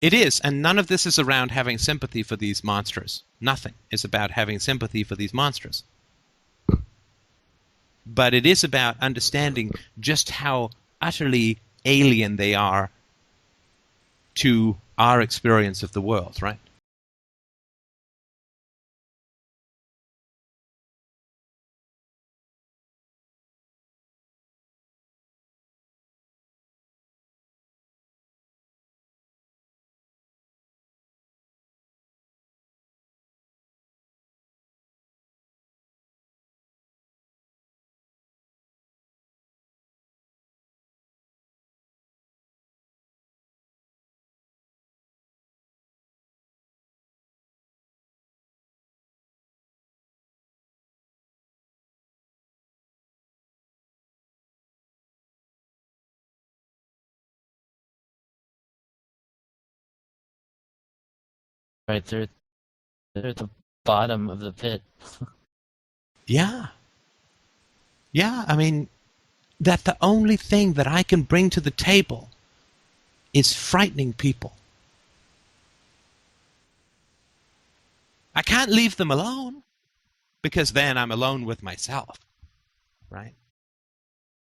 It is, and none of this is around having sympathy for these monsters. Nothing is about having sympathy for these monsters. But it is about understanding just how utterly alien they are to our experience of the world, right? Right, they're at the bottom of the pit. Yeah. Yeah, I mean, that the only thing that I can bring to the table is frightening people. I can't leave them alone, because then I'm alone with myself, right?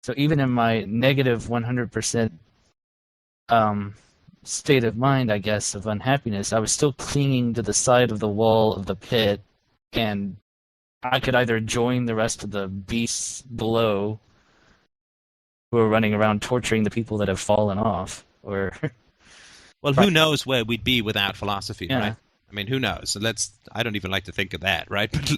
So even in my negative 100% state of mind, I guess, of unhappiness, I was still clinging to the side of the wall of the pit, and I could either join the rest of the beasts below who are running around torturing the people that have fallen off, or Well, who knows where we'd be without philosophy, yeah. right? I mean, who knows? So I don't even like to think of that, right? But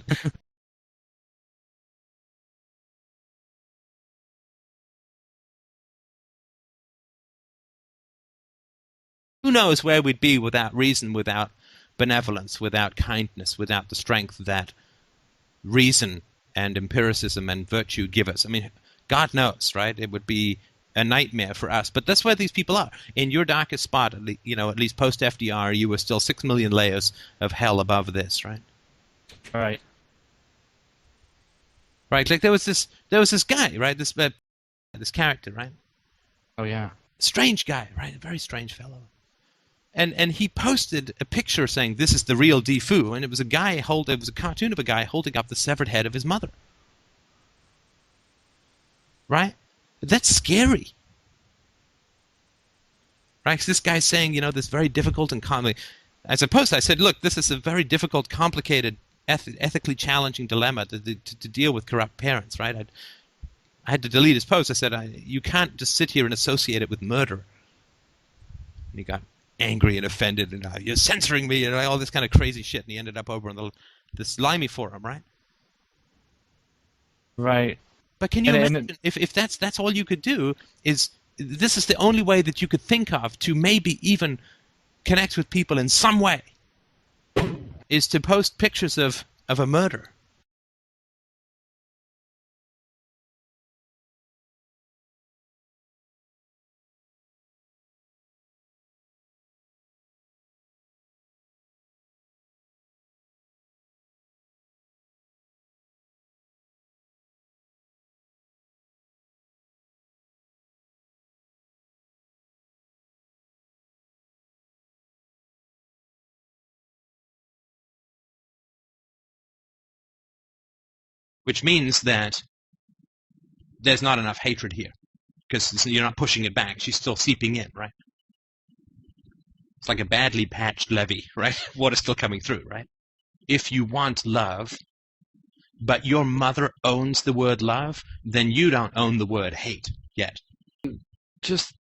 who knows where we'd be without reason, without benevolence, without kindness, without the strength that reason and empiricism and virtue give us. I mean, God knows, right? It would be a nightmare for us. But that's where these people are. In your darkest spot, at least post FDR, you were still 6 million layers of hell above this, right? Right. Right. Like there was this guy, right? This character, right? Oh yeah. Strange guy, right? A very strange fellow. And he posted a picture saying this is the real deFOO, and it was a cartoon of a guy holding up the severed head of his mother. Right? That's scary. Right? 'Cause this guy's saying, this very difficult and complicated. As a post, I said, look, this is a very difficult, complicated, ethically challenging dilemma to deal with corrupt parents, right? I had to delete his post. I said, you can't just sit here and associate it with murder. And he got angry and offended, and you're censoring me, and all this kind of crazy shit. And he ended up over on the Slimy forum, right? Right. But can you imagine if that's all you could do? This is the only way that you could think of to maybe even connect with people in some way, is to post pictures of a murder. Which means that there's not enough hatred here, because you're not pushing it back. She's still seeping in, right? It's like a badly patched levee, right? Water's still coming through, right? If you want love, but your mother owns the word love, then you don't own the word hate yet. Just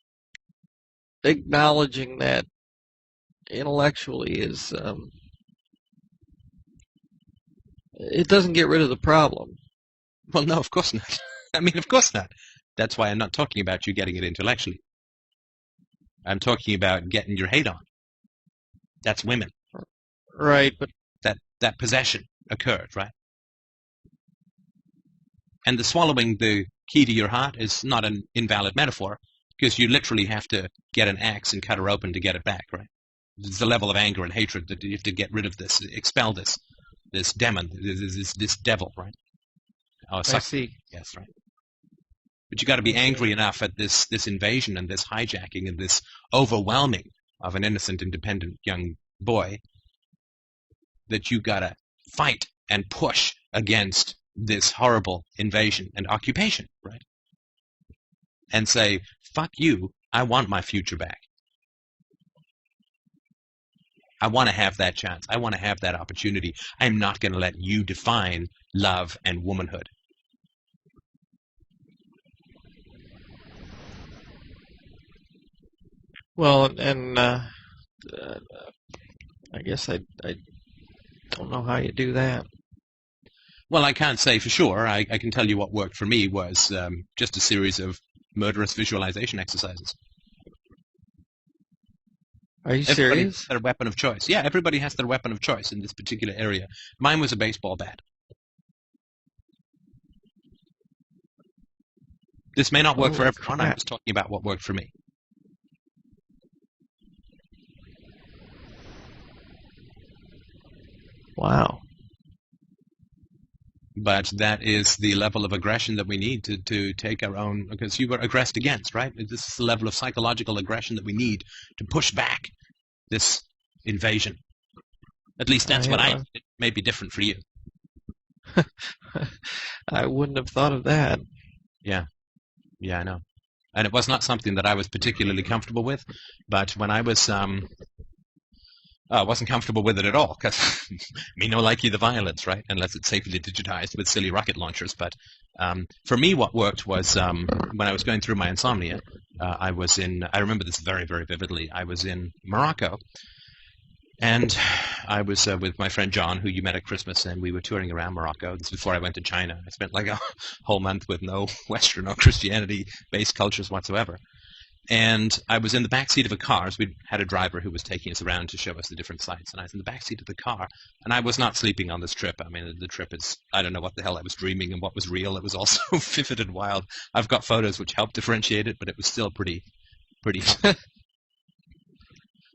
acknowledging that intellectually is, it doesn't get rid of the problem. Well, no, of course not. I mean, of course not. That's why I'm not talking about you getting it intellectually. I'm talking about getting your hate on. That's women. Right, but that possession occurred, right? And the swallowing the key to your heart is not an invalid metaphor, because you literally have to get an axe and cut her open to get it back, right? It's the level of anger and hatred that you have to get rid of this, expel this demon, this devil, right? I see. Yes, right. But you got to be angry enough at this invasion and this hijacking and this overwhelming of an innocent, independent young boy, that you gotta fight and push against this horrible invasion and occupation, right? And say, fuck you, I want my future back. I want to have that chance. I want to have that opportunity. I'm not going to let you define love and womanhood. Well, and I guess I don't know how you do that. Well, I can't say for sure. I can tell you what worked for me was just a series of murderous visualization exercises. Are you Everybody serious? has their weapon of choice. Yeah, everybody has their weapon of choice in this particular area. Mine was a baseball bat. This may not work for everyone. I'm just talking about what worked for me. Wow. But that is the level of aggression that we need to take our own, because you were aggressed against, right? This is the level of psychological aggression that we need to push back this invasion. At least that's what I did. It may be different for you. I wouldn't have thought of that. Yeah, I know. And it was not something that I was particularly comfortable with, but when I was... I wasn't comfortable with it at all, because me no like you the violence, right? Unless it's safely digitized with silly rocket launchers. But for me, what worked was when I was going through my insomnia, I remember this very, very vividly. I was in Morocco, and I was with my friend John, who you met at Christmas, and we were touring around Morocco. This is before I went to China. I spent like a whole month with no Western or Christianity-based cultures whatsoever. And I was in the back seat of a car. So we had a driver who was taking us around to show us the different sites. And I was in the back seat of the car. And I was not sleeping on this trip. I mean, the trip is, I don't know what the hell I was dreaming and what was real. It was all so vivid and wild. I've got photos which help differentiate it, but it was still pretty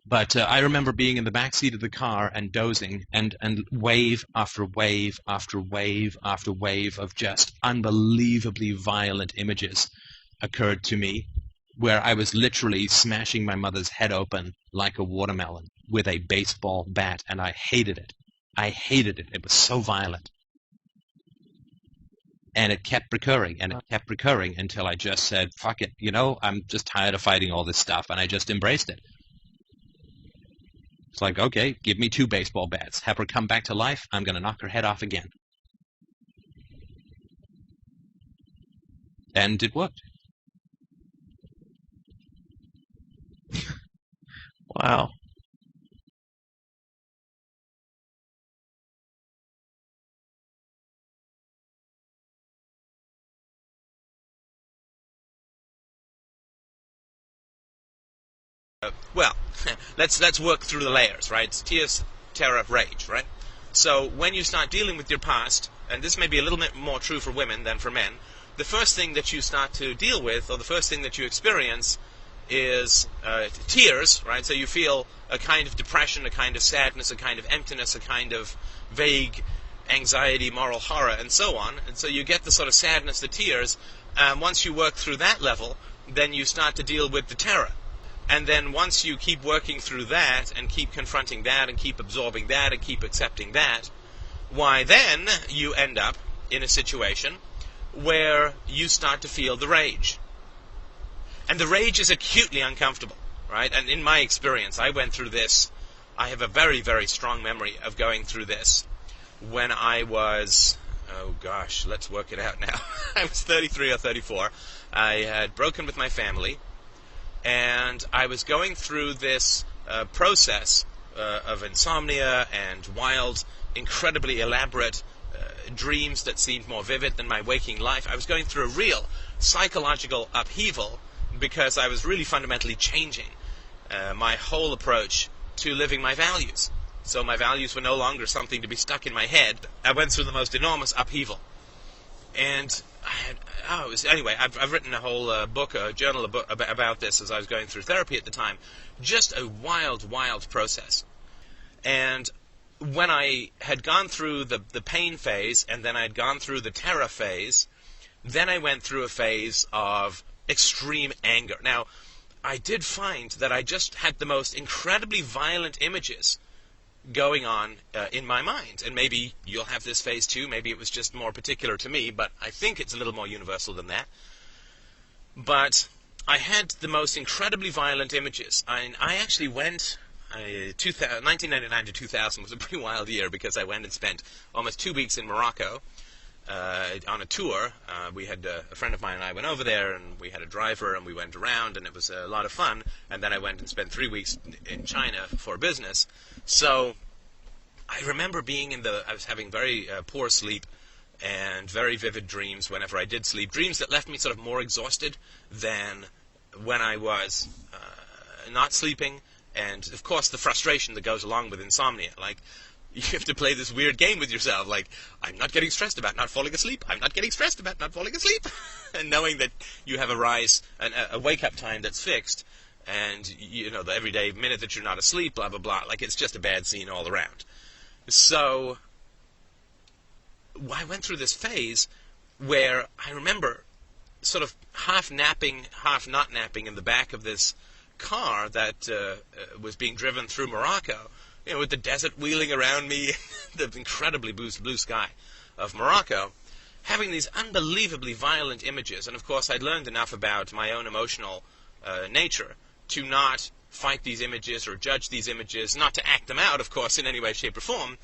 But I remember being in the back seat of the car and dozing, and wave after wave after wave after wave of just unbelievably violent images occurred to me, where I was literally smashing my mother's head open like a watermelon with a baseball bat, and I hated it. I hated it. It was so violent. And it kept recurring, and it kept recurring until I just said, fuck it, I'm just tired of fighting all this stuff, and I just embraced it. It's like, okay, give me 2 baseball bats. Have her come back to life, I'm going to knock her head off again. And it worked. Wow. Well, let's work through the layers, right? It's tears, terror, rage, right? So when you start dealing with your past, and this may be a little bit more true for women than for men, the first thing that you start to deal with, or the first thing that you experience, is tears, right? So you feel a kind of depression, a kind of sadness, a kind of emptiness, a kind of vague anxiety, moral horror, and so on. And so you get the sort of sadness, the tears. Once you work through that level, then you start to deal with the terror. And then once you keep working through that, and keep confronting that, and keep absorbing that, and keep accepting that, why then you end up in a situation where you start to feel the rage. And the rage is acutely uncomfortable, right? And in my experience, I went through this. I have a very, very strong memory of going through this when I was, oh gosh, let's work it out now. I was 33 or 34. I had broken with my family, and I was going through this process of insomnia and wild, incredibly elaborate dreams that seemed more vivid than my waking life. I was going through a real psychological upheaval because I was really fundamentally changing my whole approach to living my values. So my values were no longer something to be stuck in my head. I went through the most enormous upheaval. And anyway, I've written a whole book, a journal about this as I was going through therapy at the time. Just a wild, wild process. And when I had gone through the pain phase, and then I'd gone through the terror phase, then I went through a phase of extreme anger. Now, I did find that I just had the most incredibly violent images going on in my mind. And maybe you'll have this phase too. Maybe it was just more particular to me, but I think it's a little more universal than that. But I had the most incredibly violent images. I actually went, 1999 to 2000 was a pretty wild year, because I went and spent almost 2 weeks in Morocco on a tour. We had a friend of mine and I went over there, and we had a driver, and we went around, and it was a lot of fun. And then I went and spent 3 weeks in China for business. So I remember I was having very poor sleep and very vivid dreams whenever I did sleep. Dreams that left me sort of more exhausted than when I was not sleeping. And, of course, the frustration that goes along with insomnia. Like, you have to play this weird game with yourself. Like, I'm not getting stressed about not falling asleep. I'm not getting stressed about not falling asleep. And knowing that you have a wake-up time that's fixed. And, the everyday minute that you're not asleep, blah, blah, blah. Like, it's just a bad scene all around. So I went through this phase where I remember sort of half napping, half not napping in the back of this car that was being driven through Morocco, with the desert wheeling around me, the incredibly blue sky of Morocco, having these unbelievably violent images. And of course I'd learned enough about my own emotional nature to not fight these images or judge these images, not to act them out, of course, in any way, shape, or form.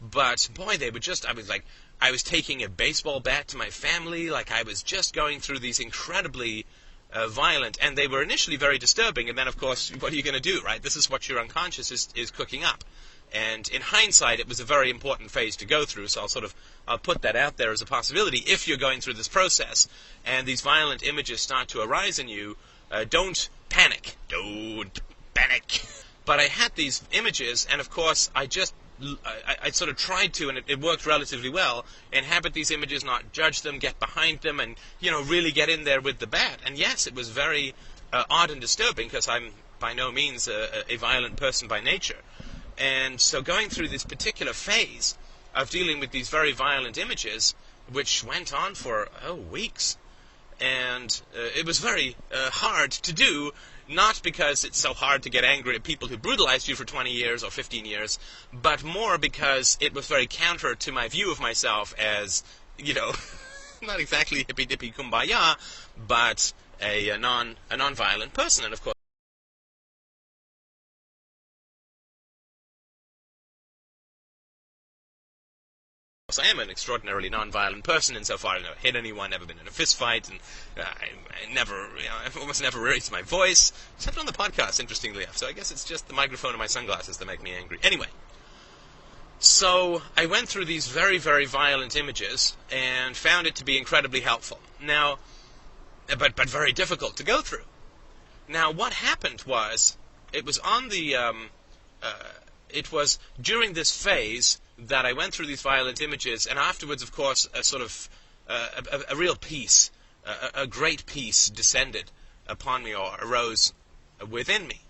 But boy, I was taking a baseball bat to my family. Like, I was just going through these incredibly violent, and they were initially very disturbing. And then, of course, what are you going to do, right? This is what your unconscious is cooking up. And in hindsight, it was a very important phase to go through. So I'll put that out there as a possibility. If you're going through this process and these violent images start to arise in you, don't panic. Don't panic. But I had these images, and of course, I sort of tried to, and it worked relatively well, inhabit these images, not judge them, get behind them, and, really get in there with the bat. And yes, it was very odd and disturbing, because I'm by no means a violent person by nature. And so going through this particular phase of dealing with these very violent images, which went on for weeks, and it was very hard to do, not because it's so hard to get angry at people who brutalized you for 20 years or 15 years, but more because it was very counter to my view of myself as, not exactly hippy-dippy kumbaya, but a non-violent person. And of course, I am an extraordinarily non-violent person insofar as I've never hit anyone, never been in a fist fight, and I've almost never raised my voice, except on the podcast, interestingly enough. So I guess it's just the microphone and my sunglasses that make me angry. Anyway, so I went through these very, very violent images and found it to be incredibly helpful. Now, but very difficult to go through. Now, what happened was, it was during this phase that I went through these violent images, and afterwards, of course, a real peace, a great peace descended upon me, or arose within me.